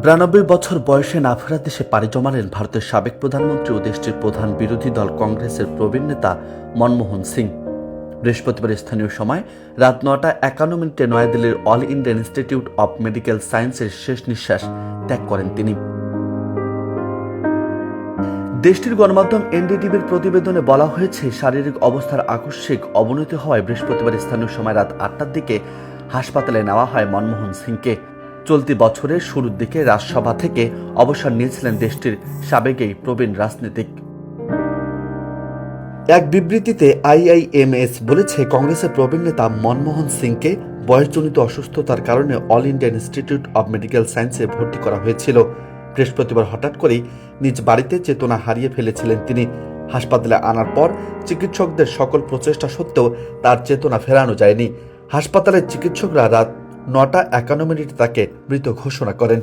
92 বছর বয়সে নাফেরা দেশে পাড়ি জমালেন ভারতের সাবেক প্রধানমন্ত্রী ও দেশটির প্রধান বিরোধী দল কংগ্রেসের প্রবীণ নেতা মনমোহন সিং। বৃহস্পতিবার স্থানীয় সময় রাত 9:51 নয়াদিল্লির all India institute of medical সায়েন্সের শেষ নিঃশ্বাস ত্যাগ করেন তিনি। দেশটির গণমাধ্যম এনডিটিভির প্রতিবেদনে বলা হয়েছে, শারীরিক অবস্থার আকস্মিক অবনতি হওয়ায় বৃহস্পতিবার স্থানীয় সময় রাত 8টার দিকে হাসপাতালে নেওয়া হয় মনমোহন সিংকে। চলতি বছরের শুরুর দিকে রাজসভা থেকে অবসর নিয়েছিলেন দেশটির সাবেক এই প্রবীণ রাজনীতিক। এক বিবৃতিতে আইআইএমএস বলেছে, কংগ্রেসের প্রবীণ নেতা মনমোহন সিংকে বয়সজনিত অসুস্থতার কারণে all India institute of medical সায়েন্সে ভর্তি করা হয়েছিল। বৃহস্পতিবার হঠাৎ করেই নিজ বাড়িতে চেতনা হারিয়ে ফেলেছিলেন তিনি। হাসপাতালে আনার পর চিকিৎসকদের সকল প্রচেষ্টা সত্ত্বেও তার চেতনা ফেরানো যায়নি। হাসপাতালের চিকিৎসকরা রাত 9:51 তাকে মৃত ঘোষণা করেন।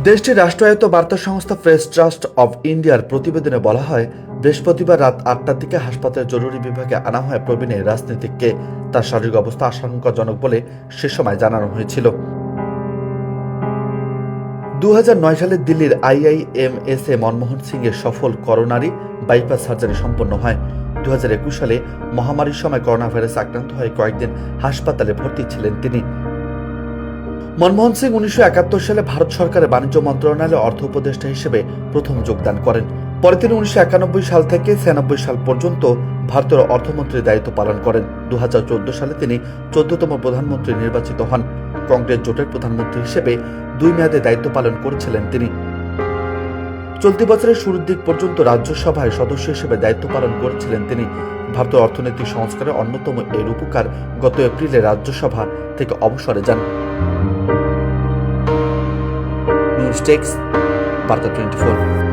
দেশটির রাষ্ট্রায়ত্ত বার্তা সংস্থা প্রেস ট্রাস্ট অব ইন্ডিয়ার প্রতিবেদনে বলা হয়, বৃহস্পতিবার রাত 8টার দিকে হাসপাতালের জরুরি বিভাগে আনা হয় প্রবীণ এই রাজনীতিককে। তার শারীরিক অবস্থা আশঙ্কাজনক বলে সে সময় জানানো হয়েছিল। 2009 সালে দিল্লির আইআইএমএস এ মনমোহন সিং এর সফল করোনারি বাইপাস সার্জারি সম্পন্ন হয়। 2021 সালে মহামারীর সময় করোনা ভাইরাসে আক্রান্ত হয়ে কয়েকদিন হাসপাতালে ভর্তি ছিলেন তিনি। মনমোহন সিং 1971 সালে ভারত সরকারের বাণিজ্য মন্ত্রণালয়ে অর্থ উপদেষ্টা হিসেবে প্রথম যোগদান করেন। পরে তিনি 1991 সাল থেকে 96 সাল পর্যন্ত ভারতের অর্থমন্ত্রীর দায়িত্ব পালন করেন। 2014 সালে তিনি 14তম প্রধানমন্ত্রী নির্বাচিত হন। কংগ্রেস জোটের প্রধানমন্ত্রী হিসেবে 2 মেয়াদে দায়িত্ব পালন করেছিলেন তিনি। চলতি বছরের শুরুর দিক পর্যন্ত রাজ্যসভায় সদস্য হিসেবে দায়িত্ব পালন করেছিলেন তিনি। ভারতের অর্থনৈতিক সংস্কারের অন্যতম এই রূপকার গত এপ্রিলে রাজ্যসভা থেকে অবসরে যান। নিউজ ডেস্ক, বার্তা 24।